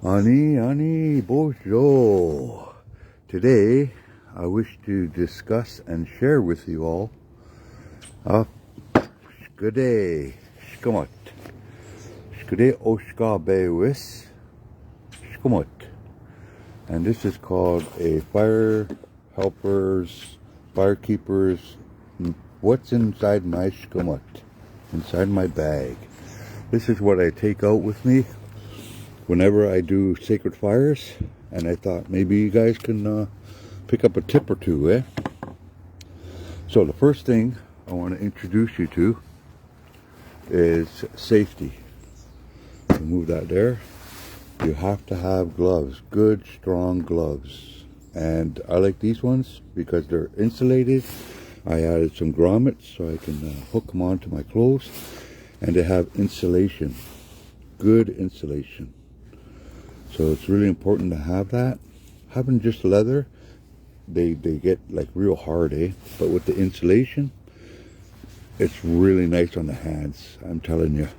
Ani Bojo. Today, I wish to discuss and share with you all Shkode Shkamot. Shkode Oshka Bewis Shkamot. And this is called a fire helpers, firekeepers, what's inside my shkamot, inside my bag. This is what I take out with me whenever I do sacred fires, and I thought maybe you guys can pick up a tip or two, eh? So the first thing I want to introduce you to is safety. Move that there. You have to have gloves, good strong gloves, and I like these ones because they're insulated. I added some grommets so I can hook them onto my clothes, and they have insulation, good insulation. So it's really important to have that. Having just leather, they get like real hard, eh? But with the insulation, it's really nice on the hands, I'm telling you.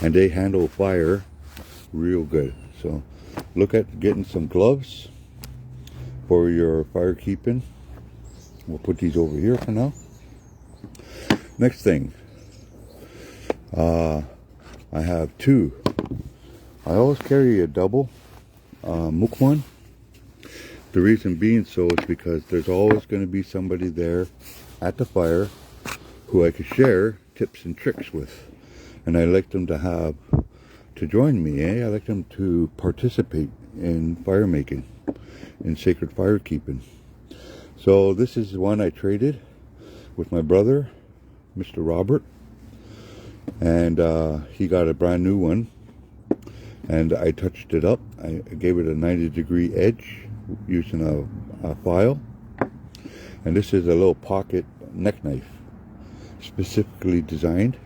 And they handle fire real good. So look at getting some gloves for your fire keeping. We'll put these over here for now. Next thing, I have two. I always carry a double mukwan. The reason being so is because there's always going to be somebody there at the fire who I could share tips and tricks with, and I like them to join me, eh? I like them to participate in fire making, in sacred fire keeping. So this is one I traded with my brother, Mr. Robert, and he got a brand new one, and I touched it up. I gave it a 90-degree edge using a file, and this is a little pocket neck knife, specifically designed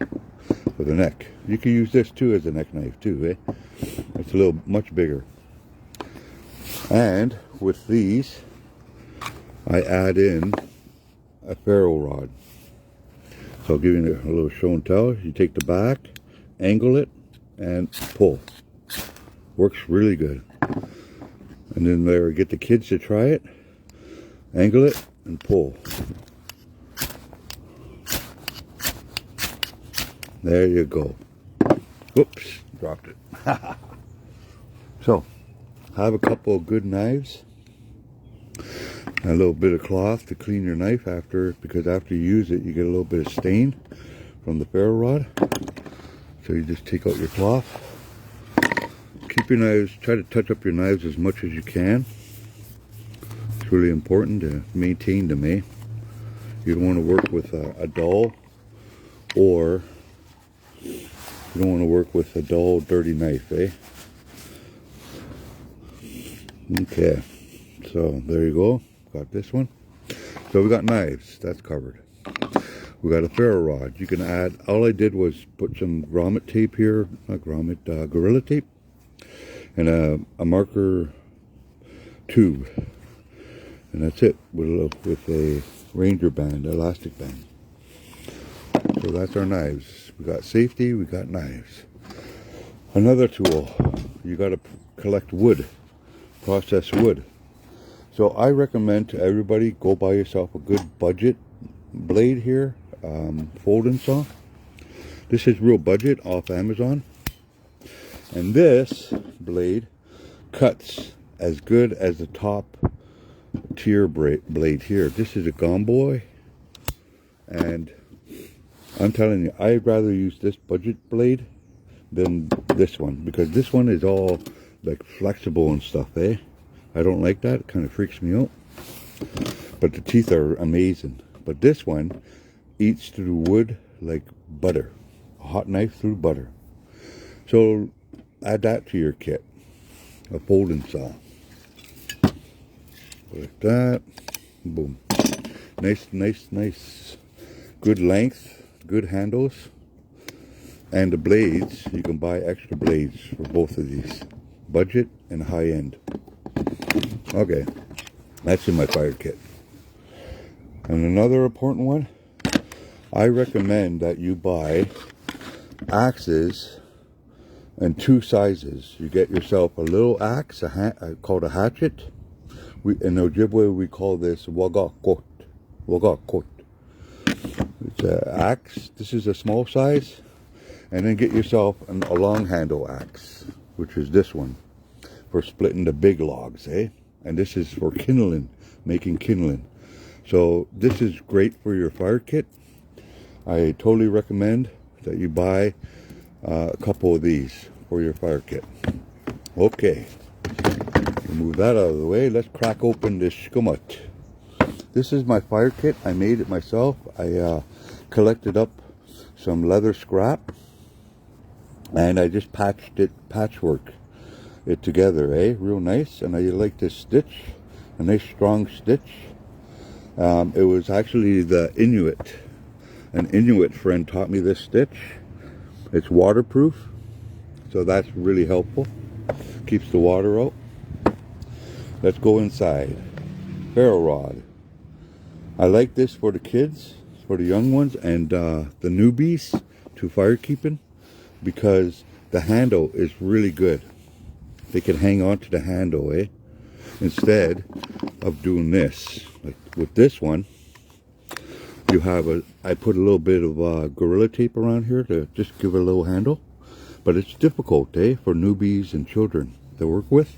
for the neck. You can use this too as a neck knife too, eh? It's a little much bigger. And with these, I add in a ferro rod. So I'll give you a little show and tell. You take the back, angle it, and pull. Works really good. And then there, get the kids to try it. Angle it and pull. There you go. Whoops, dropped it. So, have a couple of good knives. A little bit of cloth to clean your knife after, because after you use it, you get a little bit of stain from the ferro rod. So you just take out your cloth. Keep your knives, try to touch up your knives as much as you can. It's really important to maintain them, eh? You don't want to work with a dull, or you don't want to work with a dull, dirty knife, eh? Okay, so there you go. Got this one. So we got knives, that's covered. We got a ferro rod. You can add, all I did was put some grommet tape here, not grommet, Gorilla tape, and a marker tube. And that's it, with a Ranger band, elastic band. So that's our knives. We got safety, we got knives. Another tool, you got to collect wood, processed wood. So I recommend to everybody, go buy yourself a good budget blade here, folding saw. This is real budget off Amazon. And this blade cuts as good as the top tier blade here. This is a Gomboy, and I'm telling you, I'd rather use this budget blade than this one, because this one is all like flexible and stuff, eh? I don't like that. It kind of freaks me out. But the teeth are amazing. But this one eats through wood like butter. A hot knife through butter. So add that to your kit. A folding saw. Like that. Boom. Nice. Good length. Good handles. And the blades, you can buy extra blades for both of these. Budget and high end. Okay, that's in my fire kit. And another important one, I recommend that you buy axes and two sizes. You get yourself a little axe, called a hatchet. In Ojibwe we call this wagakot. Wagakot. It's an axe. This is a small size. And then get yourself a long handle axe, which is this one, for splitting the big logs, eh? And this is for kindling, making kindling. So this is great for your fire kit. I totally recommend that you buy a couple of these for your fire kit. Okay, we'll move that out of the way. Let's crack open this skumut. This is my fire kit. I made it myself. I collected up some leather scrap and I just patchwork it together, eh? Real nice. And I like this stitch, a nice strong stitch. It was actually the Inuit. An Inuit friend taught me this stitch. It's waterproof, so that's really helpful. Keeps the water out. Let's go inside. Ferro rod. I like this for the kids, for the young ones, and the newbies to fire keeping, because the handle is really good. They can hang on to the handle, eh? Instead of doing this. Like with this one, you have I put a little bit of Gorilla Tape around here to just give it a little handle. But it's difficult, eh? For newbies and children to work with.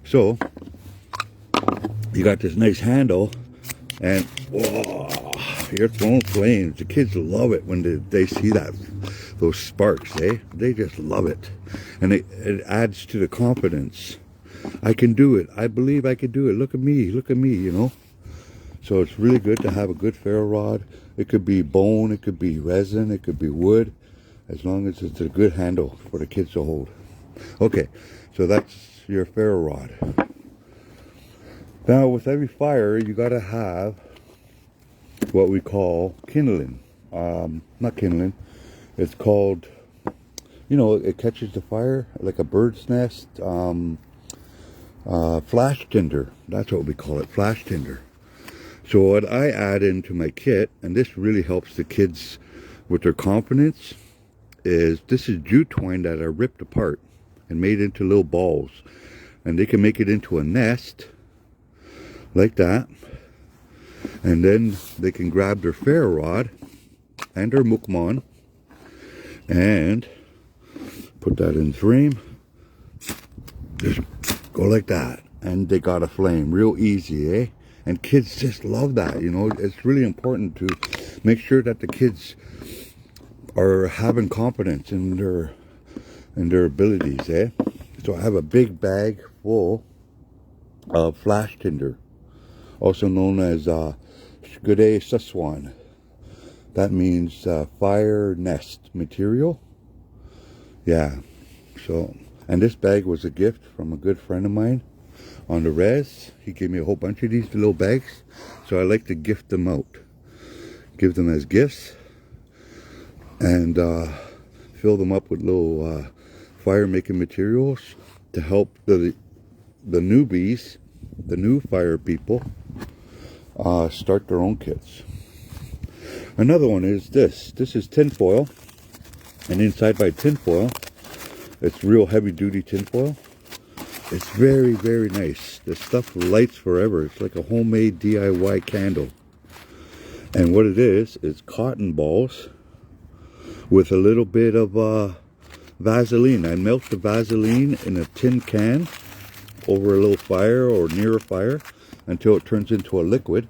So, you got this nice handle, and whoa, you're throwing flames. The kids love it when they see those sparks, eh? They just love it. And it adds to the confidence. I can do it. I believe I can do it. Look at me, you know. So it's really good to have a good ferro rod. It could be bone, it could be resin, it could be wood, as long as it's a good handle for the kids to hold. Okay, so that's your ferro rod. Now with every fire, you gotta have what we call kindling. Not kindling, it's called, you know, it catches the fire like a bird's nest. Flash tinder, that's what we call it, flash tinder. So what I add into my kit, and this really helps the kids with their confidence, is this is jute twine that I ripped apart and made into little balls. And they can make it into a nest, like that. And then they can grab their ferro rod and their mukmon and put that in the frame. Just go like that, and they got a flame real easy, eh? And kids just love that, you know. It's really important to make sure that the kids are having confidence in their abilities, eh? So I have a big bag full of flash tinder, also known as Shkude Saswan. That means fire nest material. Yeah. So, and this bag was a gift from a good friend of mine on the res. He gave me a whole bunch of these little bags, so I like to gift them out, give them as gifts, and fill them up with little fire making materials to help the newbies, the new fire people, start their own kits. Another one is this. This is tin foil, and inside my tin foil, it's real heavy duty tin foil. It's very, very nice. This stuff lights forever. It's like a homemade DIY candle. And what it is cotton balls with a little bit of Vaseline. I melt the Vaseline in a tin can over a little fire or near a fire until it turns into a liquid.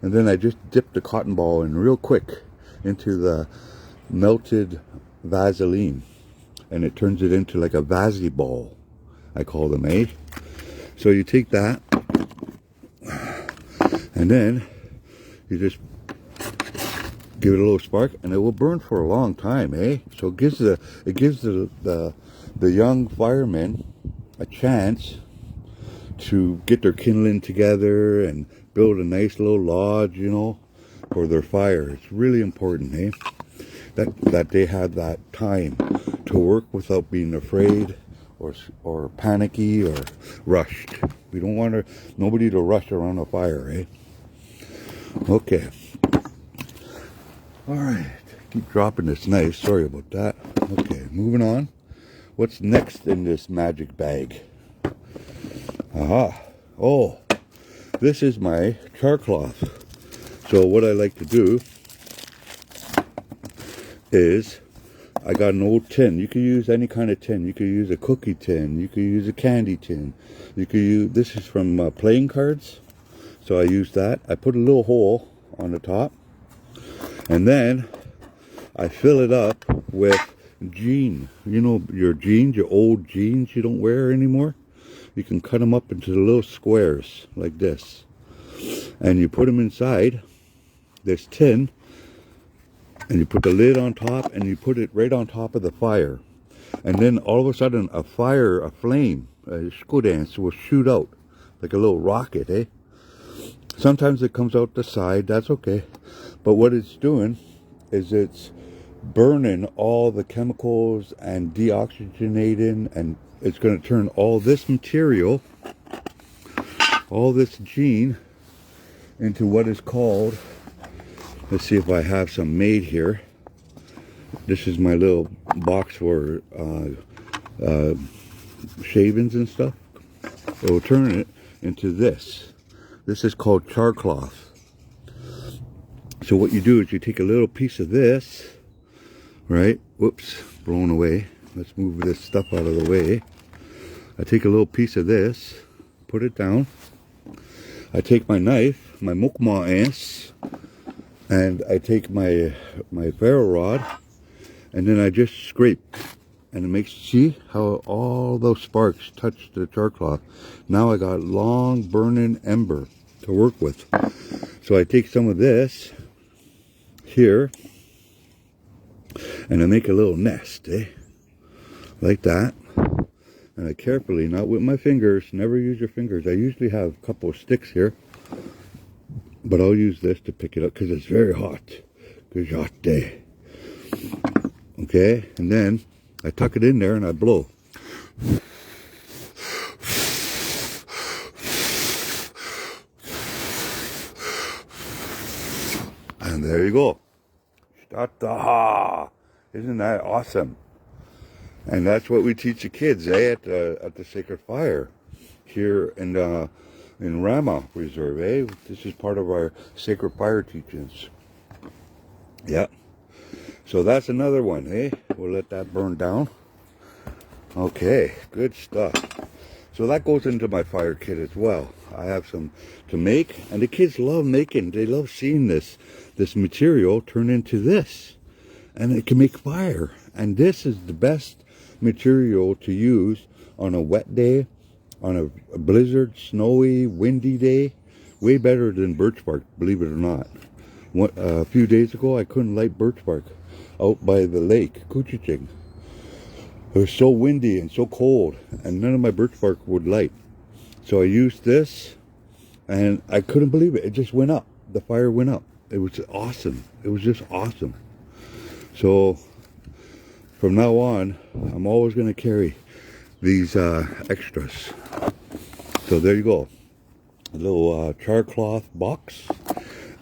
And then I just dip the cotton ball in real quick into the melted Vaseline. And it turns it into like a Vasi ball, I call them, eh? So you take that, and then you just give it a little spark, and it will burn for a long time, eh? So it gives the young firemen a chance to get their kindling together and build a nice little lodge, you know, for their fire. It's really important, eh? That they have that time to work without being afraid or panicky or rushed. We don't want nobody to rush around a fire, eh? Okay. All right. Keep dropping this knife. Sorry about that. Okay, moving on. what's next in this magic bag. Aha. Oh, this is my char cloth. So what I like to do is, I got an old tin. You could use any kind of tin. You could use a cookie tin. You could use a candy tin. You could use, this is from playing cards. So I use that. I put a little hole on the top. And then I fill it up with jean. You know, your jeans, your old jeans you don't wear anymore. You can cut them up into little squares like this. And you put them inside this tin. And you put the lid on top, and you put it right on top of the fire. And then all of a sudden, a flame, a dance will shoot out like a little rocket, eh? Sometimes it comes out the side, that's okay. But what it's doing is it's burning all the chemicals and deoxygenating, and it's going to turn all this material, all this gene, into what is called, let's see if I have some made here. This is my little box for shavings and stuff. It will turn it into this. This is called char cloth. So what you do is you take a little piece of this, right? Whoops, blown away. Let's move this stuff out of the way. I take a little piece of this, put it down. I take my knife, my mukma ants, and I take my ferro rod, and then I just scrape, and it makes, see how all those sparks touch the char cloth. Now I got long burning ember to work with. So I take some of this here, and I make a little nest, like that. And I carefully, not with my fingers, never use your fingers. I usually have a couple of sticks here, but I'll use this to pick it up because it's very hot. Good hot day. Okay, and then I tuck it in there and I blow. And there you go. Shataha. Isn't that awesome? And that's what we teach the kids, at the Sacred Fire here in Rama Reserve, This is part of our Sacred Fire teachings. Yeah. So that's another one, We'll let that burn down. Okay, good stuff. So that goes into my fire kit as well. I have some to make, and the kids love making. They love seeing this material turn into this, and it can make fire. And this is the best material to use on a wet day, on a blizzard, snowy, windy day. Way better than birch bark, believe it or not. A few days ago, I couldn't light birch bark out by the lake, Kuchiching. It was so windy and so cold, and none of my birch bark would light. So I used this, and I couldn't believe it. It just went up. The fire went up. It was awesome. It was just awesome. So from now on, I'm always going to carry these extras. So there you go. A little char cloth box,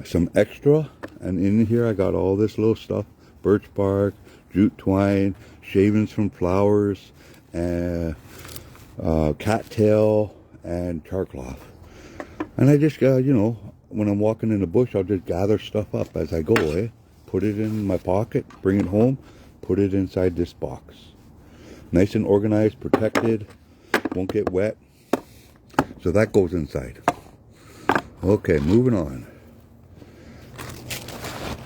some extra, and in here I got all this little stuff: birch bark, jute twine, shavings from flowers, and cattail, and char cloth. And I just you know, when I'm walking in the bush, I'll just gather stuff up as I go, Put it in my pocket, bring it home, put it inside this box. Nice and organized, protected, won't get wet. So that goes inside. Okay, moving on.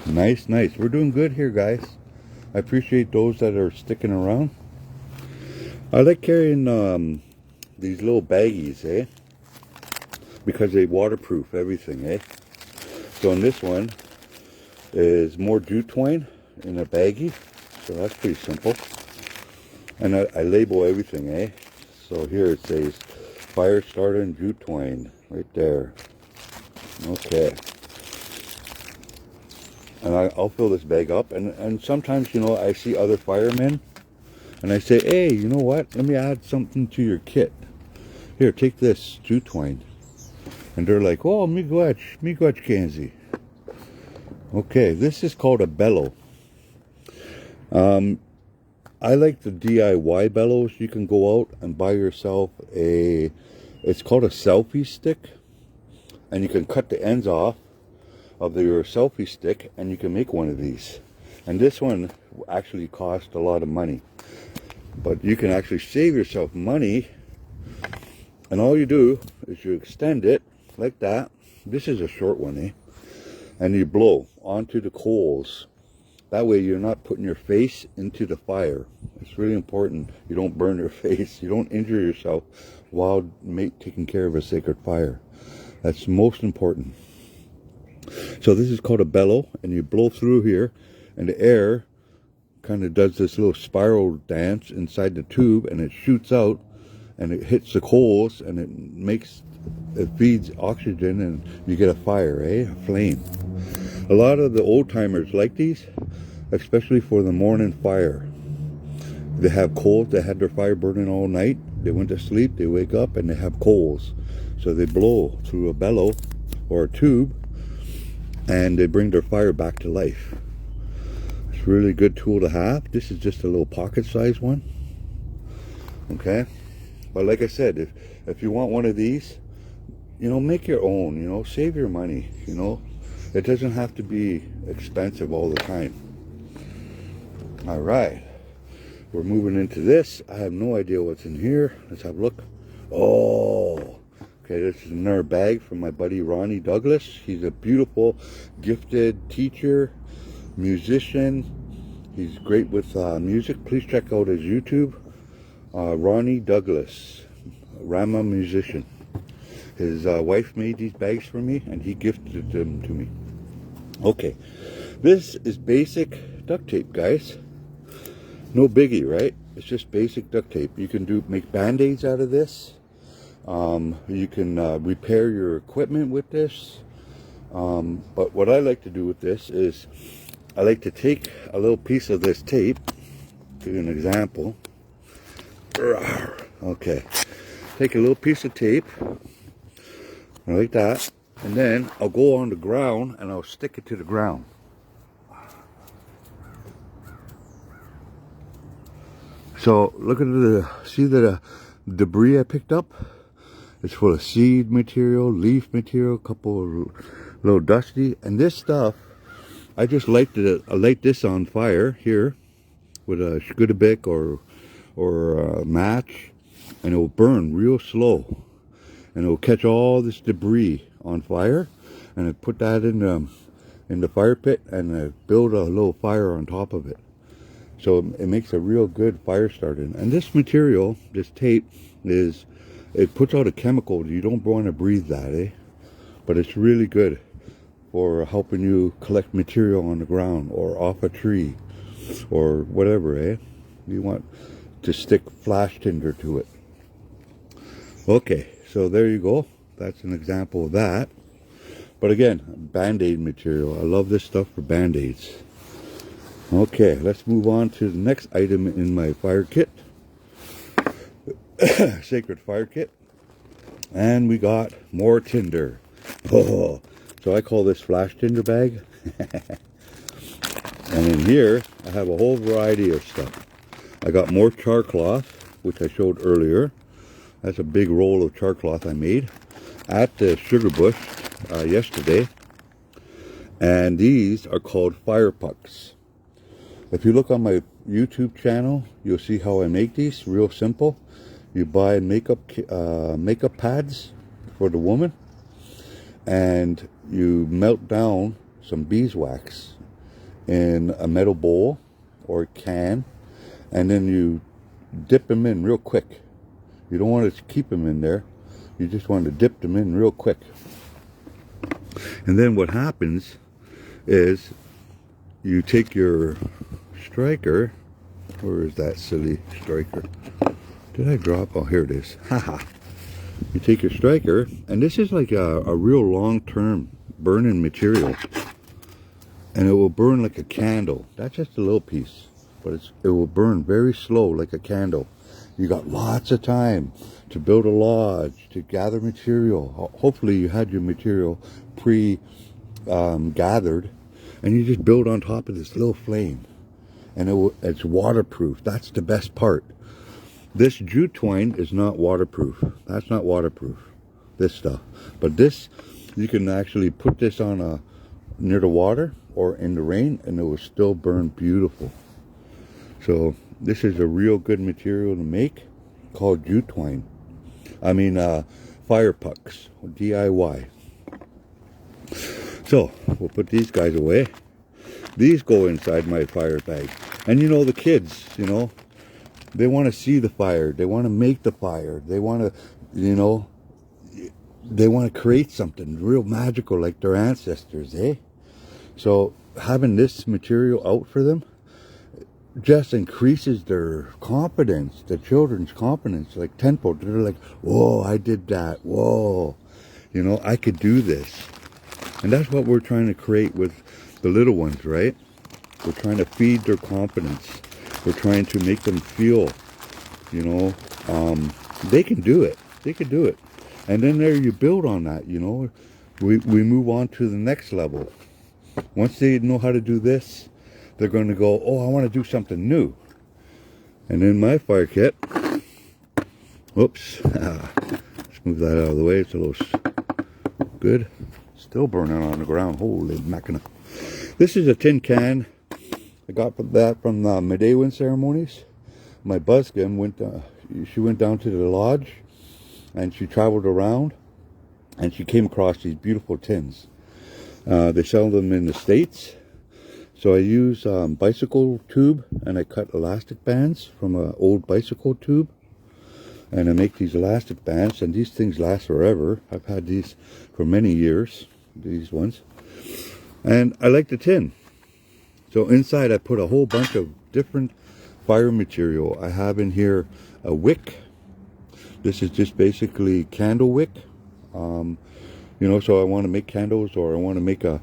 Nice, nice. We're doing good here, guys. I appreciate those that are sticking around. I like carrying these little baggies, because they waterproof everything, So in this one is more jute twine in a baggie. So that's pretty simple. And I label everything, So here it says fire starter and jute twine right there. Okay. And I'll fill this bag up, and sometimes, you know, I see other firemen, and I say, hey, you know what, let me add something to your kit. Here, take this jute twine. And they're like, oh, miigwech, Kanzee. Okay, this is called a bellow. I like the DIY bellows. You can go out and buy yourself it's called a selfie stick, and you can cut the ends off of your selfie stick and you can make one of these. And this one actually cost a lot of money, but you can actually save yourself money. And all you do is you extend it like that. This is a short one, eh? And you blow onto the coals. That way you're not putting your face into the fire. It's really important you don't burn your face. You don't injure yourself while taking care of a sacred fire. That's most important. So this is called a bellow, and you blow through here, and the air kind of does this little spiral dance inside the tube, and it shoots out, and it hits the coals, and it feeds oxygen, and you get a fire, a flame. A lot of the old timers like these, especially for the morning fire. They have coals. They had their fire burning all night. They went to sleep. They wake up and they have coals. So they blow through a bellow or a tube, and they bring their fire back to life. It's a really good tool to have. This is just a little pocket-sized one. Okay? But like I said, if you want one of these, make your own, save your money, It doesn't have to be expensive all the time. All right, we're moving into this. I have no idea what's in here. Let's have a look. Oh, okay, this is another bag from my buddy Ronnie Douglas. He's a beautiful, gifted teacher, musician. He's great with music. Please check out his YouTube. Ronnie Douglas, Rama musician. His wife made these bags for me, and he gifted them to me. Okay, this is basic duct tape, guys. No biggie, right? It's just basic duct tape. You can make band-aids out of this. You can repair your equipment with this. But what I like to do with this is I like to take a little piece of this tape. Give you an example. Okay, take a little piece of tape like that, and then I'll go on the ground and I'll stick it to the ground. So look at see the debris I picked up? It's full of seed material, leaf material, a couple of little dusty, and this stuff, I just light this on fire here with a Scudabic or a match, and it will burn real slow, and it will catch all this debris on fire, and I put that in the fire pit, and I build a little fire on top of it. So it makes a real good fire starter. And this material, this tape, it puts out a chemical. You don't want to breathe that, eh? But it's really good for helping you collect material on the ground or off a tree or whatever, eh? You want to stick flash tinder to it. Okay, so there you go. That's an example of that. But again, band-aid material. I love this stuff for band-aids. Okay, let's move on to the next item in my fire kit. Sacred fire kit. And we got more tinder. Oh, so I call this flash tinder bag. And in here, I have a whole variety of stuff. I got more char cloth, which I showed earlier. That's a big roll of char cloth I made at the sugar bush yesterday. And these are called FIREPUCKS. If you look on my YouTube channel, you'll see how I make these. Real simple. You buy makeup pads for the woman, and you melt down some beeswax in a metal bowl or can, and then you dip them in real quick. You don't want to keep them in there. You just want to dip them in real quick. And then what happens is you take your striker. Where is that silly striker? Did I drop? Oh, here it is. Haha. You take your striker, and this is like a real long-term burning material, and it will burn like a candle. That's just a little piece, but it will burn very slow like a candle. You got lots of time to build a lodge, to gather material. Hopefully you had your material gathered, and you just build on top of this little flame. and it's waterproof. That's the best part. This jute twine is not waterproof. That's not waterproof, this stuff. But this, you can actually put this on near the water or in the rain, and it will still burn beautiful. So this is a real good material to make, called jute twine. I mean, FIREPUCKS, DIY. So we'll put these guys away. These go inside my fire bag. And you know, the kids, you know, they want to see the fire. They want to make the fire. They want to, you know, they want to create something real magical like their ancestors, eh? So having this material out for them just increases their confidence, the children's confidence, like tenfold. They're like, whoa, I did that. Whoa, you know, I could do this. And that's what we're trying to create with the little ones, right? We're trying to feed their confidence. We're trying to make them feel, you know, they can do it. They can do it. And then there you build on that, you know. We move on to the next level. Once they know how to do this, they're going to go, oh, I want to do something new. And in my fire kit, whoops, let's move that out of the way. It's a little good. Still burning on the ground. Holy mackerel. This is a tin can. I got that from the Medewan ceremonies. My buzzkin she went down to the lodge and she traveled around and she came across these beautiful tins. They sell them in the States. So I use bicycle tube, and I cut elastic bands from an old bicycle tube. And I make these elastic bands, and these things last forever. I've had these for many years, these ones. And I like the tin. So inside I put a whole bunch of different fire material. I have in here a wick. This is just basically candle wick. You know, so I want to make candles, or I want to make a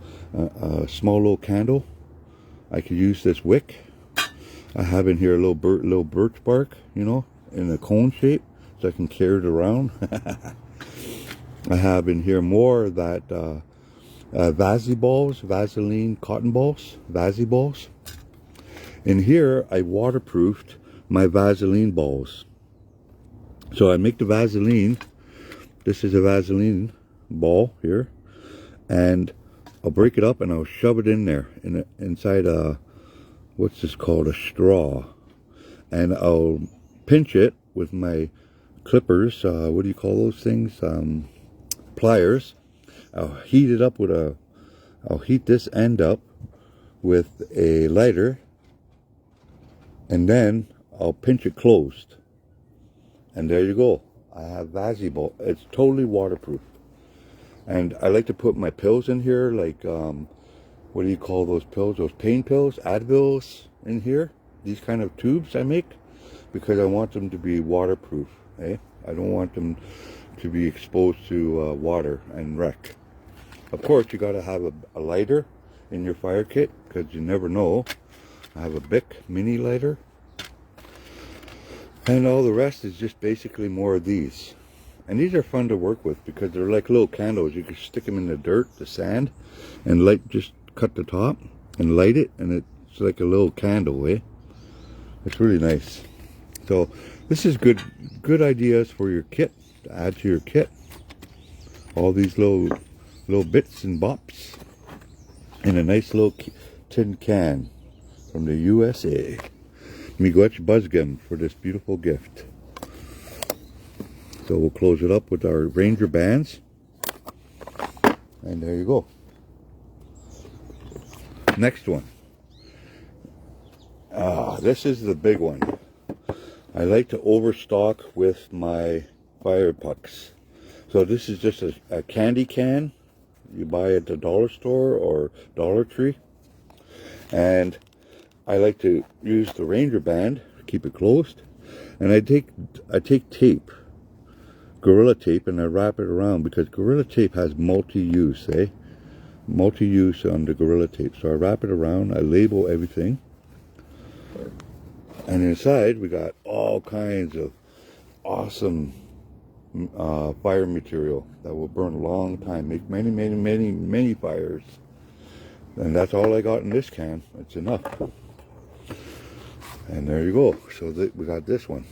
small little candle. I could use this wick. I have in here a little birch bark, you know, in a cone shape, so I can carry it around. I have in here more of that Vaseline cotton balls, Vaseline balls. In here, I waterproofed my Vaseline balls. So I make the Vaseline. This is a Vaseline ball here, and I'll break it up and I'll shove it in there, inside what's this called, a straw, and I'll pinch it with my clippers. What do you call those things? Pliers. I'll heat it up I'll heat this end up with a lighter, and then I'll pinch it closed, and there you go. I have Vaseline. It's totally waterproof. And I like to put my pills in here, like, what do you call those pills? Those pain pills, Advils in here. These kind of tubes I make, because I want them to be waterproof, eh? I don't want them to be exposed to water and wreck. Of course, you got to have a lighter in your fire kit, because you never know. I have a Bic mini lighter. And all the rest is just basically more of these. And these are fun to work with because they're like little candles. You can stick them in the dirt, the sand, and just cut the top and light it, and it's like a little candle, eh? It's really nice. So this is good ideas for your kit, to add to your kit. All these little bits and bops in a nice little tin can from the USA. Miigwech buzzkin for this beautiful gift. So we'll close it up with our Ranger bands. And there you go. Next one. This is the big one. I like to overstock with my FIREPUCKS. So this is just a candy can you buy at the dollar store or Dollar Tree. And I like to use the Ranger band to keep it closed. And I take tape, Gorilla Tape, and I wrap it around, because Gorilla Tape has multi-use, eh? Multi-use on the Gorilla Tape. So I wrap it around, I label everything. And inside we got all kinds of awesome fire material that will burn a long time, make many fires. And that's all I got in this can. It's enough. And there you go. So we got this one.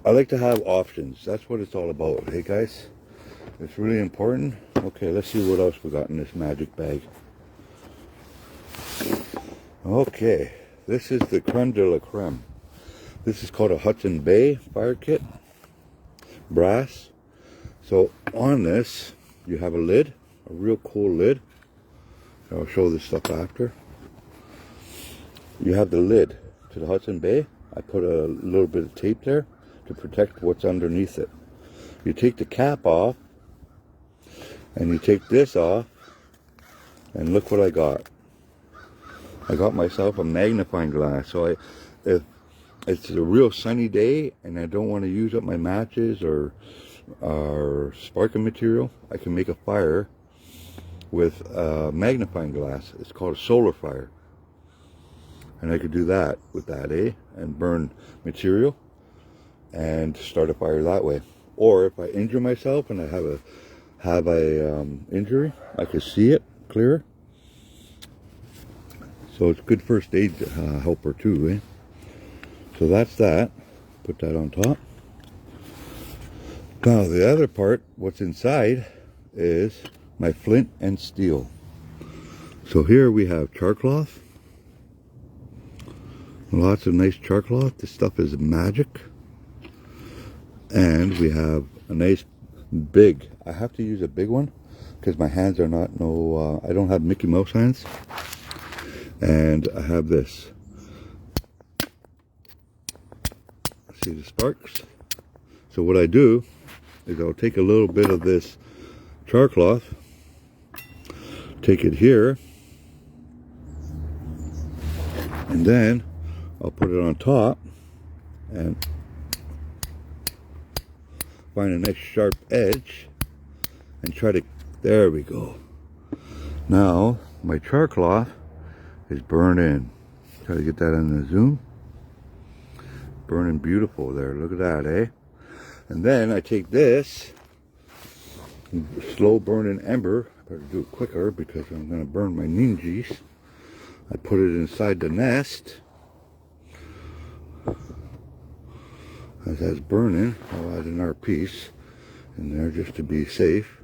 I like to have options. That's what it's all about. Hey guys, it's really important. Okay, let's see what else we got in this magic bag. Okay, this is the creme de la creme. This is called a Hudson Bay fire kit, brass. So on this, you have a lid, a real cool lid. I'll show this stuff after. You have the lid to the Hudson Bay. I put a little bit of tape there to protect what's underneath it. You take the cap off, and you take this off, and look what I got. I got myself a magnifying glass. So if it's a real sunny day and I don't want to use up my matches or sparking material, I can make a fire with a magnifying glass. It's called a solar fire. And I could do that with that, and burn material and start a fire that way. Or if I injure myself and I have a injury, I could see it clearer. So it's good first aid helper too, So that's that. Put that on top. Now the other part, what's inside, is my flint and steel. So here we have char cloth. Lots of nice char cloth. This stuff is magic. And we have a nice big, I have to use a big one because my hands are not I don't have Mickey Mouse hands. And I have this. See the sparks? So what I do is I'll take a little bit of this char cloth, take it here, and then I'll put it on top and find a nice sharp edge and try to, there we go. Now my char cloth is burning. Try to get that in the zoom. Burning beautiful there. Look at that, And then I take this slow burning ember. I better do it quicker because I'm going to burn my ninjas. I put it inside the nest. As that's burning, I'll add another piece in there just to be safe.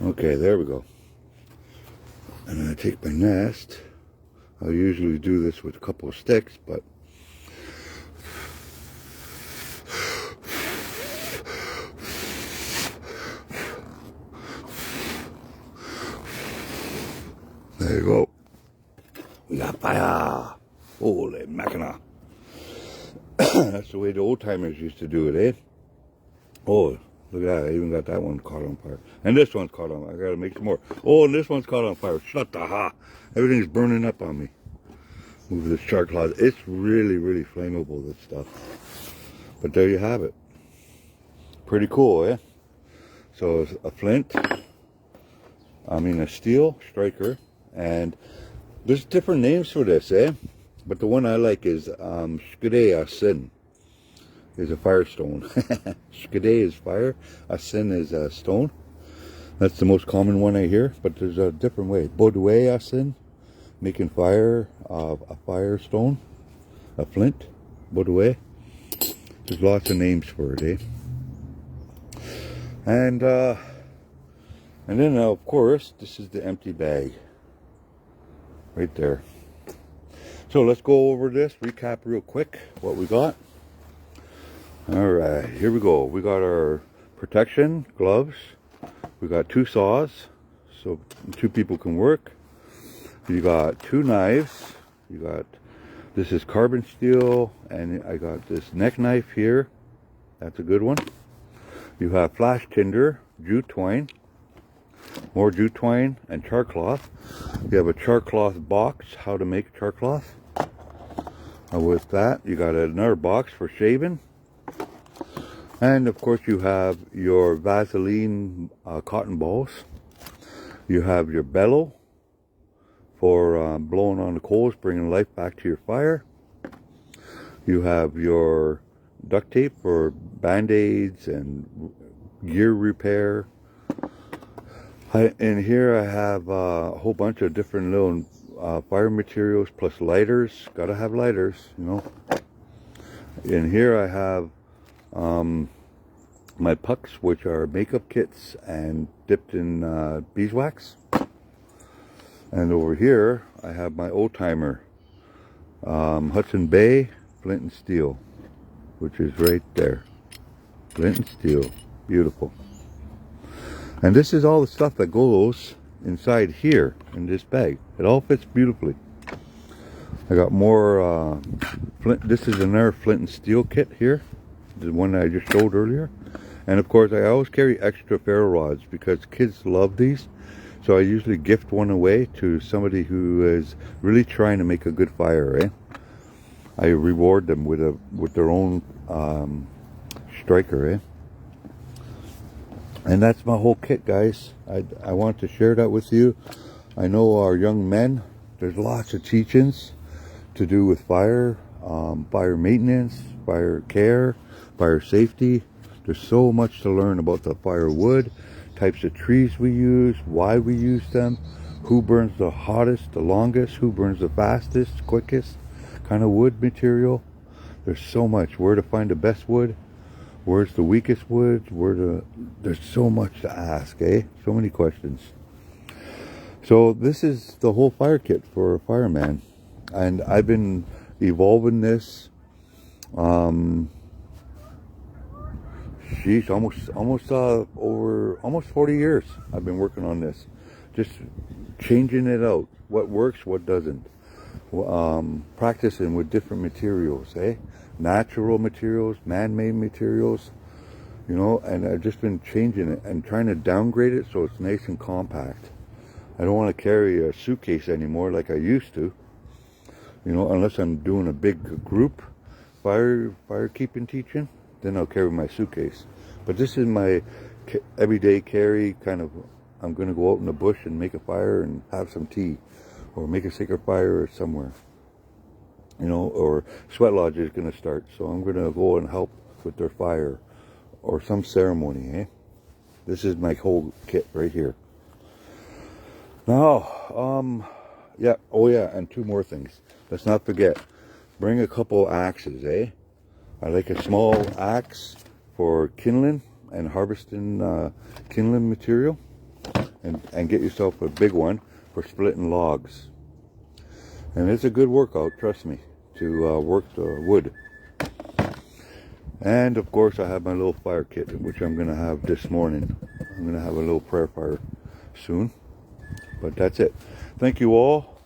Okay, there we go. And then I take my nest. I'll usually do this with a couple of sticks, but there you go. We got fire. Holy mackerel. That's the way the old timers used to do it, Oh, look at that. I even got that one caught on fire. And this one's caught on fire. I gotta make some more. Oh, and this one's caught on fire. Shut the ha. Everything's burning up on me. Move this char cloth. It's really, really flammable, this stuff. But there you have it. Pretty cool, So it's a flint. A steel striker. And there's different names for this, But the one I like is Skade Sin. Is a firestone. Skade is fire. A sin is a stone. That's the most common one I hear, but there's a different way. Baudouin a sin, making fire of a firestone, a flint. Baudouin. There's lots of names for it, And then of course this is the empty bag. Right there. So let's go over this, recap real quick what we got. Alright, here we go. We got our protection gloves. We got 2 saws, so 2 people can work. You got 2 knives. You got, this is carbon steel, and I got this neck knife here. That's a good one. You have flash tinder, jute twine, more jute twine, and char cloth. You have a char cloth box, how to make char cloth. With that, you got another box for shaving. And of course you have your Vaseline cotton balls. You have your bellow for blowing on the coals, bringing life back to your fire. You have your duct tape for band-aids and gear repair. In here I have a whole bunch of different little fire materials plus lighters. Gotta have lighters, you know. In here I have my pucks, which are makeup kits and dipped in beeswax. And over here I have my old timer, Hudson Bay flint and steel, which is right there. Flint and steel, beautiful. And this is all the stuff that goes inside here in this bag. It all fits beautifully. I got more flint. This is another flint and steel kit here, the one that I just showed earlier. And of course I always carry extra ferro rods because kids love these. So I usually gift one away to somebody who is really trying to make a good fire, eh? I reward them with their own striker, eh? And that's my whole kit, guys. I want to share that with you. I know our young men, there's lots of teachings to do with fire, fire maintenance, fire care, fire safety. There's so much to learn about the firewood, types of trees we use, why we use them, who burns the hottest, the longest, who burns the fastest, quickest kind of wood material. There's so much. Where to find the best wood, where's the weakest wood, there's so much to ask, eh? So many questions. So this is the whole fire kit for a fireman, and I've been evolving this geez, almost 40 years I've been working on this, just changing it out, what works, what doesn't, practicing with different materials, eh? Natural materials, man-made materials, you know, and I've just been changing it and trying to downgrade it so it's nice and compact. I don't want to carry a suitcase anymore like I used to, you know, unless I'm doing a big group fire keeping teaching, then I'll carry my suitcase. But this is my everyday carry, kind of, I'm going to go out in the bush and make a fire and have some tea, or make a sacred fire somewhere, you know, or sweat lodge is going to start, so I'm going to go and help with their fire or some ceremony, eh? This is my whole kit right here. Now, yeah, oh yeah, and two more things. Let's not forget, bring a couple axes, eh? I like a small axe for kindling and harvesting kindling material, and get yourself a big one for splitting logs. And it's a good workout, trust me, to work the wood. And of course I have my little fire kit, which I'm going to have this morning. I'm going to have a little prayer fire soon. But that's it. Thank you all.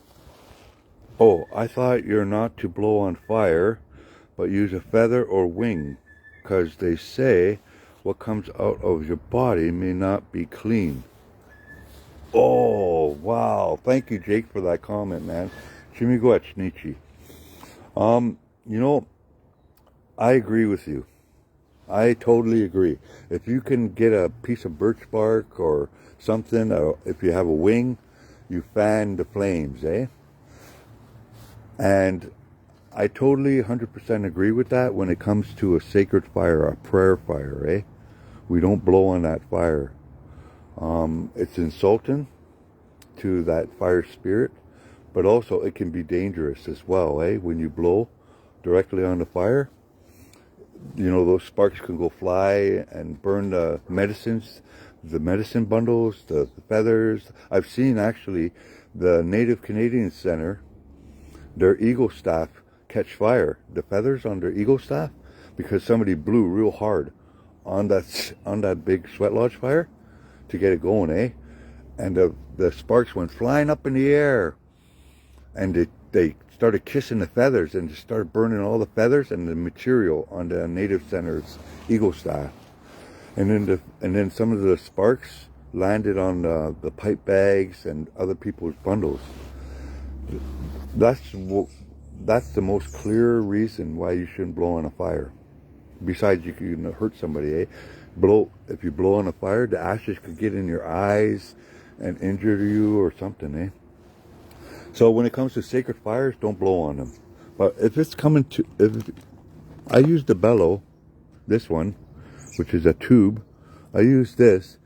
Oh, I thought you're not to blow on fire, but use a feather or wing, because they say what comes out of your body may not be clean. Oh, wow. Thank you, Jake, for that comment, man. Chimiguachnichi. You know, I agree with you. I totally agree. If you can get a piece of birch bark or something, if you have a wing, you fan the flames, eh? And I totally 100% agree with that when it comes to a sacred fire, a prayer fire, eh? We don't blow on that fire. It's insulting to that fire spirit, but also it can be dangerous as well, eh? When you blow directly on the fire, you know, those sparks can go fly and burn the medicines, the medicine bundles, the feathers. I've seen actually the Native Canadian Center, their eagle staff catch fire, the feathers on their eagle staff, because somebody blew real hard on that big sweat lodge fire to get it going, eh? And the sparks went flying up in the air, and they started kissing the feathers and just started burning all the feathers and the material on the Native Center's eagle staff. And then some of the sparks landed on the pipe bags and other people's bundles. That's the most clear reason why you shouldn't blow on a fire. Besides, you can hurt somebody, eh? If you blow on a fire, the ashes could get in your eyes and injure you or something, eh? So when it comes to sacred fires, don't blow on them. But if it's coming to, I use the bellow, this one, which is a tube. I use this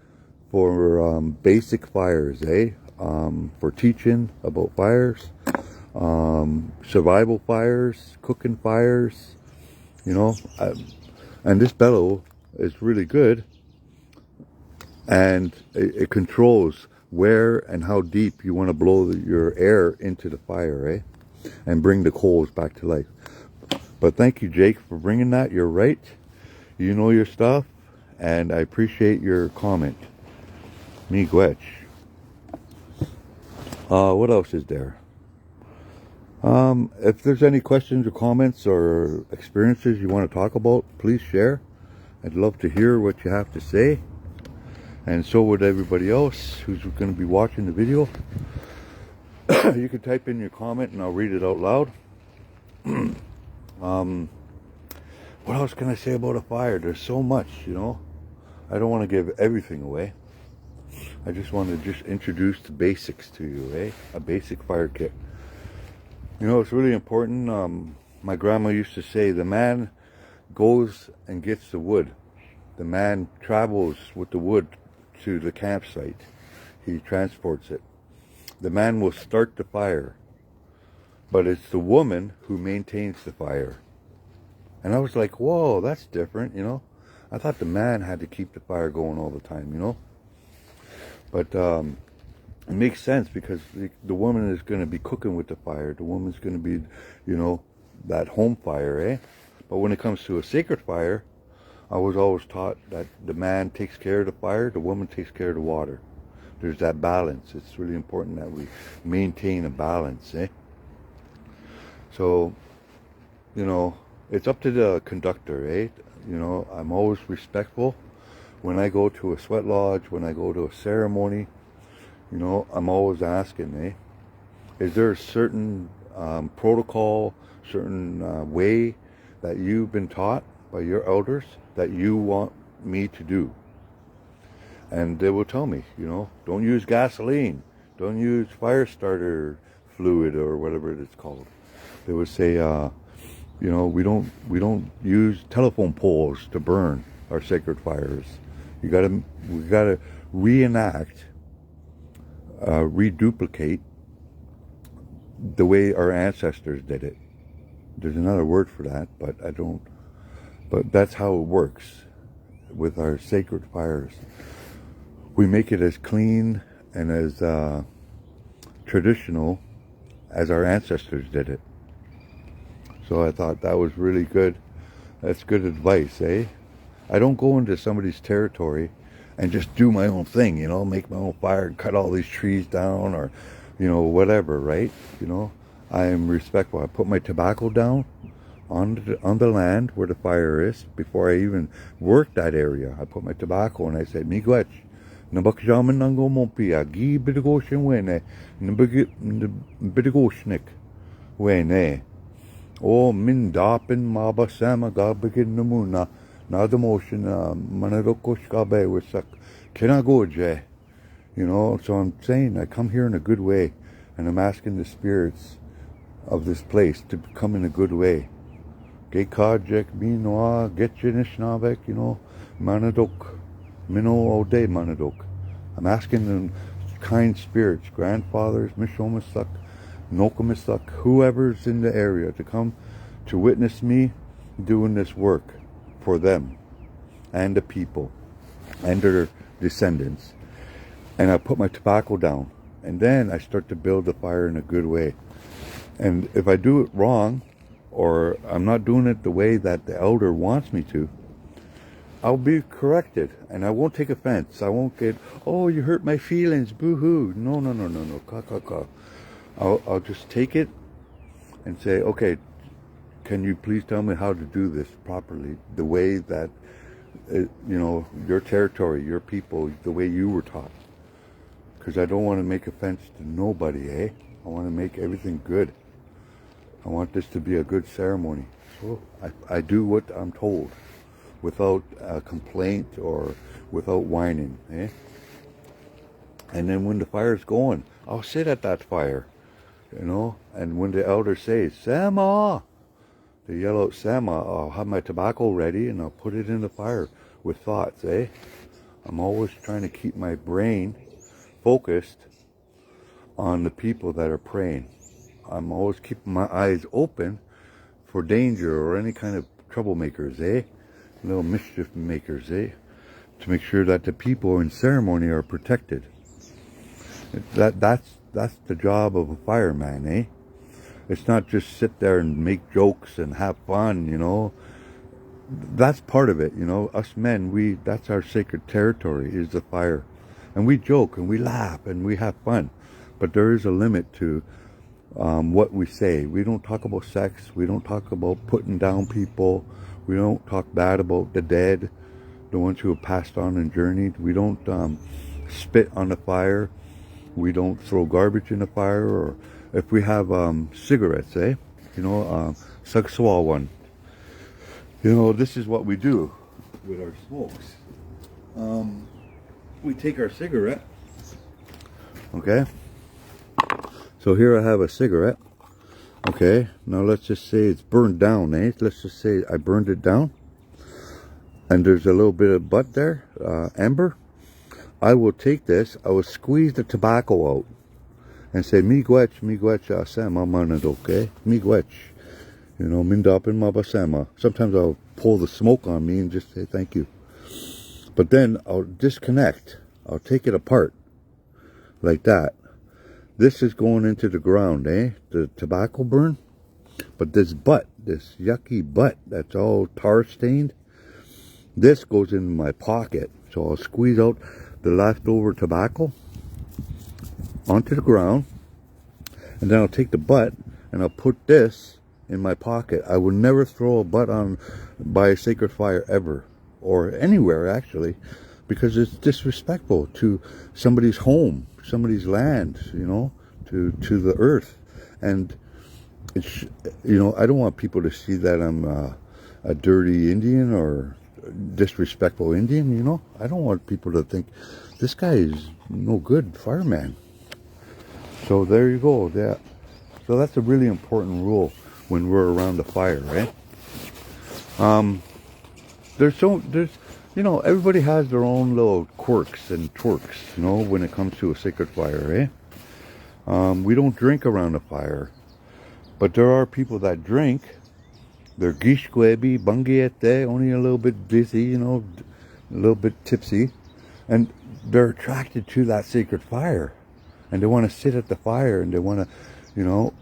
for basic fires, eh? for teaching about fires, survival fires, cooking fires, you know. And this bellow is really good, and it controls where and how deep you want to blow your air into the fire, and bring the coals back to life. But thank you, Jake, for bringing that. You're right. You know your stuff, and I appreciate your comment. Miigwech. What else is there? If there's any questions or comments or experiences you want to talk about, please share. I'd love to hear what you have to say. And so would everybody else who's going to be watching the video. You can type in your comment and I'll read it out loud. What else can I say about a fire? There's so much, you know. I don't want to give everything away. I just want to introduce the basics to you, a basic fire kit. You know, it's really important. My grandma used to say, the man goes and gets the wood. The man travels with the wood to the campsite. He transports it. The man will start the fire, but it's the woman who maintains the fire. And I was like, whoa, that's different, you know. I thought the man had to keep the fire going all the time, you know. But it makes sense, because the woman is going to be cooking with the fire. The woman's going to be, you know, that home fire, But when it comes to a sacred fire, I was always taught that the man takes care of the fire, the woman takes care of the water. There's that balance. It's really important that we maintain a balance, So, you know, it's up to the conductor, You know, I'm always respectful. When I go to a sweat lodge, when I go to a ceremony, you know, I'm always asking, is there a certain protocol, certain way that you've been taught by your elders that you want me to do? And they will tell me, you know, don't use gasoline, don't use fire starter fluid or whatever it's called. They would say, you know, we don't use telephone poles to burn our sacred fires. We gotta reenact, reduplicate the way our ancestors did it. There's another word for that, but I don't. But that's how it works with our sacred fires. We make it as clean and as traditional as our ancestors did it. So I thought that was really good. That's good advice, I don't go into somebody's territory and just do my own thing, you know, make my own fire and cut all these trees down, or, you know, whatever, right? You know, I am respectful. I put my tobacco down on the land where the fire is. Before I even work that area, I put my tobacco and I said, Miigwech, nabakjaman nango mompia, gi bidigoshin wene, bidigoshnik wene. O min dapin maba sama gabagin namuna, nadamotion manarokoshkabe wisak kinagoje. You know, so I'm saying I come here in a good way, and I'm asking the spirits of this place to come in a good way. Gekajek minoa getchinishnavek, you know, manadok, mino ode manadok. I'm asking them, kind spirits, grandfathers, mishomisak, nokomisak, whoever's in the area, to come to witness me doing this work for them and the people and their descendants. And I put my tobacco down, and then I start to build the fire in a good way. And if I do it wrong, or I'm not doing it the way that the elder wants me to, I'll be corrected, and I won't take offense. I won't get, oh, you hurt my feelings, boo-hoo. No, ka. I'll just take it and say, okay, can you please tell me how to do this properly, the way that, you know, your territory, your people, the way you were taught. Because I don't want to make offense to nobody, I want to make everything good. I want this to be a good ceremony. So I do what I'm told, without a complaint or without whining, And then when the fire's going, I'll sit at that fire, you know, and when the elder says, Sama, they yell out Sama, I'll have my tobacco ready and I'll put it in the fire with thoughts, I'm always trying to keep my brain focused on the people that are praying. I'm always keeping my eyes open for danger or any kind of troublemakers, little mischief makers, to make sure that the people in ceremony are protected. That's the job of a fireman, It's not just sit there and make jokes and have fun, That's part of it, Us men, that's our sacred territory, is the fire. And we joke and we laugh and we have fun. But there is a limit to what we say. We don't talk about sex. We don't talk about putting down people. We don't talk bad about the dead, the ones who have passed on and journeyed. We don't spit on the fire. We don't throw garbage in the fire. Or if we have cigarettes, suck swallow one. This is what we do with our smokes. We take our cigarette, okay? So here I have a cigarette, okay? Now let's just say it's burned down, Let's just say I burned it down. And there's a little bit of butt there, ember. I will take this, I will squeeze the tobacco out and say, miigwech, asema manadoke, miigwech. Mindapin mabasema. Sometimes I'll pull the smoke on me and just say thank you. But then I'll disconnect. I'll take it apart like that. This is going into the ground, The tobacco burn. But this butt, this yucky butt that's all tar stained, this goes in my pocket. So I'll squeeze out the leftover tobacco onto the ground. And then I'll take the butt and I'll put this in my pocket. I will never throw a butt on by a sacred fire ever, or anywhere actually, because it's disrespectful to somebody's home, somebody's land, to the earth. And it's, I don't want people to see that I'm a dirty Indian or disrespectful Indian, I don't want people to think this guy is no good fireman. So there you go. Yeah. So that's a really important rule when we're around the fire, everybody has their own little quirks and twerks, when it comes to a sacred fire, we don't drink around the fire, but there are people that drink. They're gishkwebi, bungiete, only a little bit busy, a little bit tipsy, and they're attracted to that sacred fire, and they want to sit at the fire, and they want to,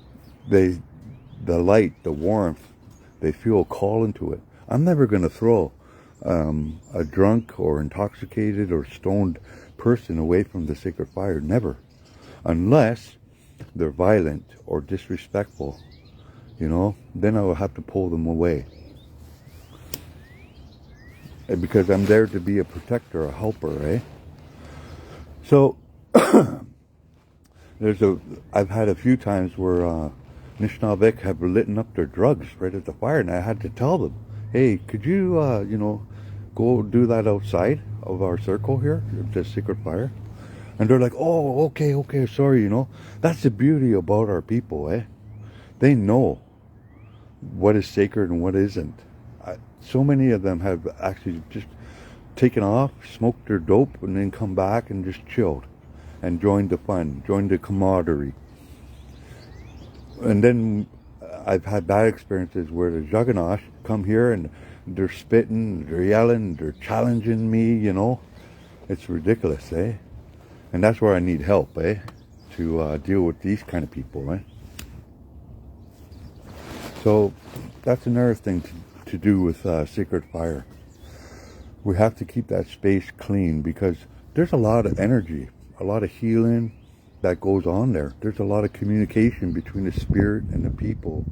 the light, the warmth, they feel a call into it. I'm never going to throw a drunk or intoxicated or stoned person away from the sacred fire. Never. Unless they're violent or disrespectful, then I will have to pull them away. Because I'm there to be a protector, a helper, So, I've had a few times where Nishnavik have lit up their drugs right at the fire, and I had to tell them, hey, could you, go do that outside of our circle here, the sacred fire? And they're like, oh, okay, sorry, That's the beauty about our people, They know what is sacred and what isn't. So many of them have actually just taken off, smoked their dope, and then come back and just chilled and joined the fun, joined the camaraderie. And then I've had bad experiences where the Jagannath come here and they're spitting, they're yelling, they're challenging me, It's ridiculous, And that's where I need help, to deal with these kind of people, So that's another thing to do with sacred fire. We have to keep that space clean because there's a lot of energy, a lot of healing that goes on there. There's a lot of communication between the spirit and the people,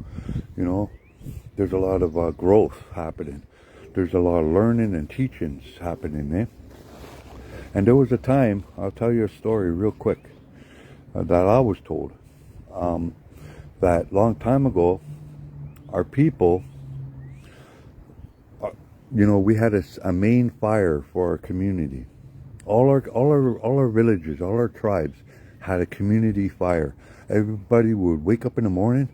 There's a lot of growth happening. There's a lot of learning and teachings happening, And there was a time, I'll tell you a story real quick, that I was told, that long time ago, our people, we had a main fire for our community. All our villages, all our tribes had a community fire. Everybody would wake up in the morning,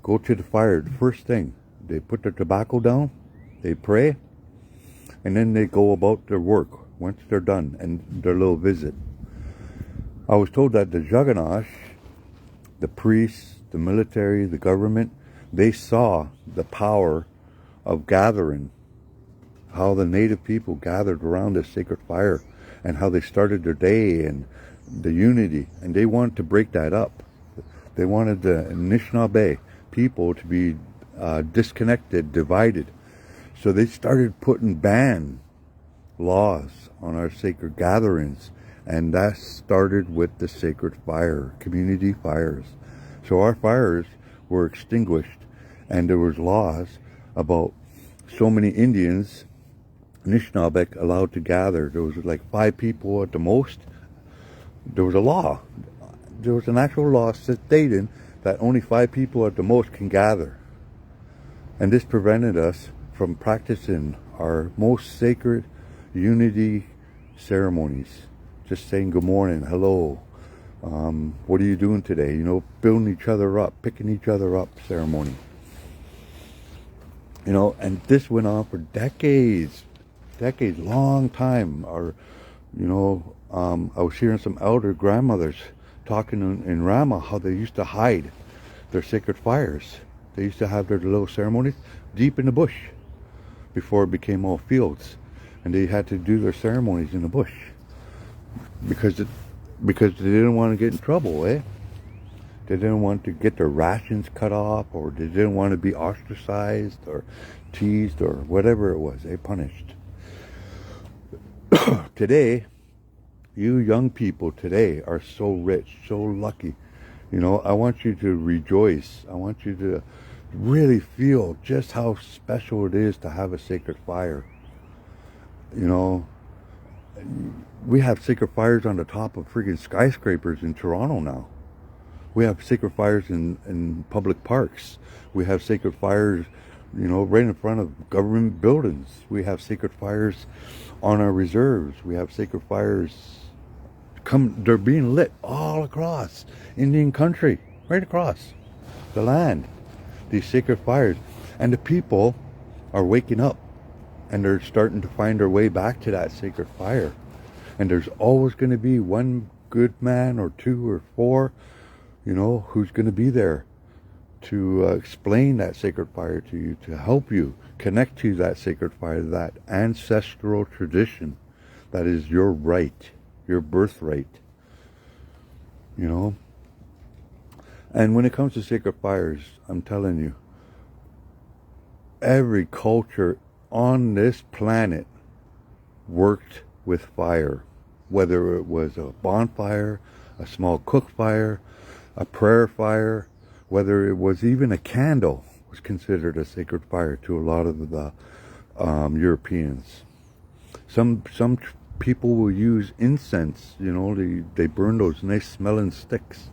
go to the fire. The first thing, they put their tobacco down, they pray, and then they go about their work once they're done and their little visit. I was told that the Jagannath the priests, the military, the government, they saw the power of gathering, how the native people gathered around this sacred fire and how they started their day and the unity, and they wanted to break that up. They wanted the Anishinaabe people to be disconnected, divided. So they started putting ban laws on our sacred gatherings, and that started with the sacred fire, community fires. So our fires were extinguished, and there was laws about so many Indians, Anishinaabe, allowed to gather. There was like 5 people at the most. There was a law. There was an actual law stating that only 5 people at the most can gather. And this prevented us from practicing our most sacred unity ceremonies. Just saying good morning, hello, what are you doing today? You know, building each other up, picking each other up ceremony. You know, and this went on for decades, long time. I was hearing some elder grandmothers talking in Rama how they used to hide their sacred fires. They used to have their little ceremonies deep in the bush before it became all fields. And they had to do their ceremonies in the bush because they didn't want to get in trouble, eh? They didn't want to get their rations cut off, or they didn't want to be ostracized or teased or whatever it was. They punished. Today, you young people today are so rich, so lucky. You know, I want you to rejoice. I want you to really feel just how special it is to have a sacred fire. You know, we have sacred fires on the top of freaking skyscrapers in Toronto now. We have sacred fires in public parks. We have sacred fires, you know, right in front of government buildings. We have sacred fires on our reserves. We have sacred fires they're being lit all across Indian country, right across the land. These sacred fires. And the people are waking up, and they're starting to find their way back to that sacred fire. And there's always going to be one good man or 2 or 4, you know, who's going to be there to explain that sacred fire to you, to help you connect to that sacred fire, that ancestral tradition that is your right, your birthright, you know. And when it comes to sacred fires, I'm telling you, every culture on this planet worked with fire, whether it was a bonfire, a small cook fire, a prayer fire, whether it was even a candle was considered a sacred fire to a lot of the Europeans. Some people will use incense, you know, they burn those nice smelling sticks.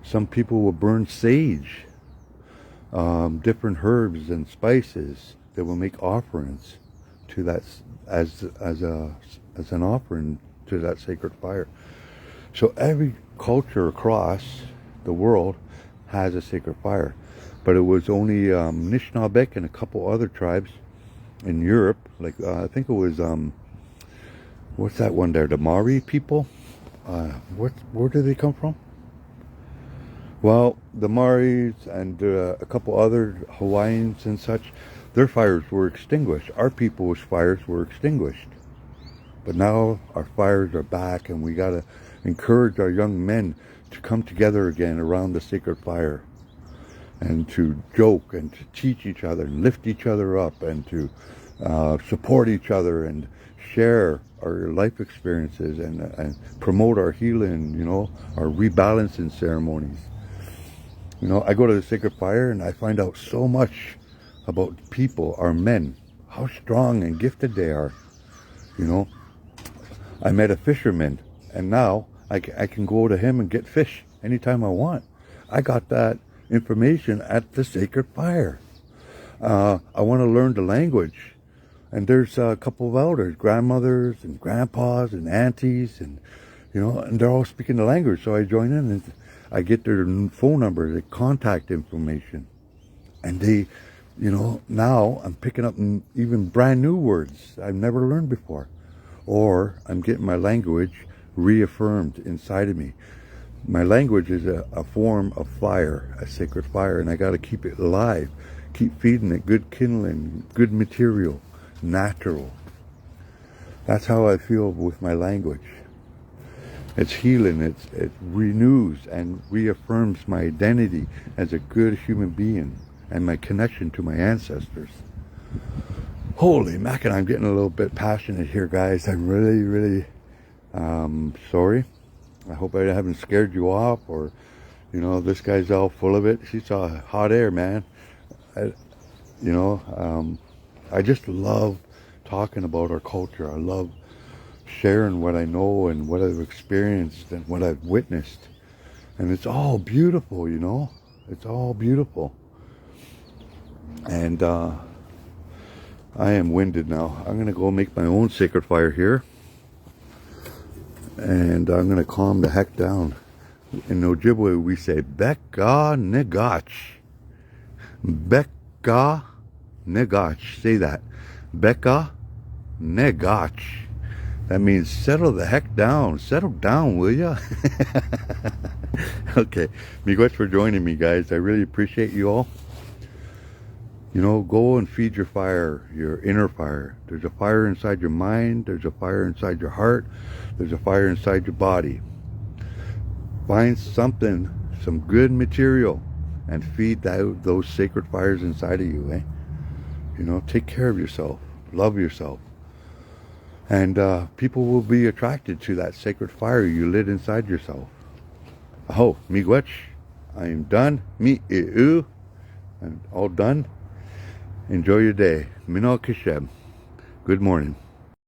Some people will burn sage, different herbs and spices that will make offerings to that as an offering to that sacred fire. So every culture across the world has a sacred fire, but it was only Anishinaabe and a couple other tribes in Europe, like I think it was what's that one there, the Maori people. Where do they come from? Well, the Maoris and a couple other Hawaiians and such, their fires were extinguished. Our people's fires were extinguished. But now our fires are back, and we got to encourage our young men to come together again around the sacred fire and to joke and to teach each other and lift each other up and to support each other and share our life experiences and promote our healing, you know, our rebalancing ceremonies. You know, I go to the sacred fire and I find out so much about people, our men, how strong and gifted they are. You know, I met a fisherman, and now I can go to him and get fish anytime I want. I got that information at the sacred fire. I want to learn the language, and there's a couple of elders, grandmothers and grandpas and aunties, and you know, and they're all speaking the language. So I join in and I get their phone number, their contact information, and they, you know, now I'm picking up even brand new words I've never learned before, or I'm getting my language reaffirmed inside of me. My language is a form of fire, a sacred fire, and I got to keep it alive. Keep feeding it good kindling, good material, natural. That's how I feel with my language. It's healing, it renews and reaffirms my identity as a good human being and my connection to my ancestors. Holy mackin', I'm getting a little bit passionate here, guys. I'm really sorry. I hope I haven't scared you off, or, you know, this guy's all full of it. She's hot air, man. I just love talking about our culture. I love sharing what I know and what I've experienced and what I've witnessed. And it's all beautiful, you know. It's all beautiful. And I am winded now. I'm going to go make my own sacred fire here. And I'm going to calm the heck down. In Ojibwe, we say, Beka negach. Beka negach. Say that. Beka negach. That means settle the heck down. Settle down, will ya? Okay. Miigwech for joining me, guys. I really appreciate you all. You know, go and feed your fire, your inner fire. There's a fire inside your mind. There's a fire inside your heart. There's a fire inside your body. Find something, some good material, and feed those sacred fires inside of you, eh? You know, take care of yourself. Love yourself. And people will be attracted to that sacred fire you lit inside yourself. Oh, miigwech. I am done. I'm all done. Enjoy your day. Minal Kishem. Good morning.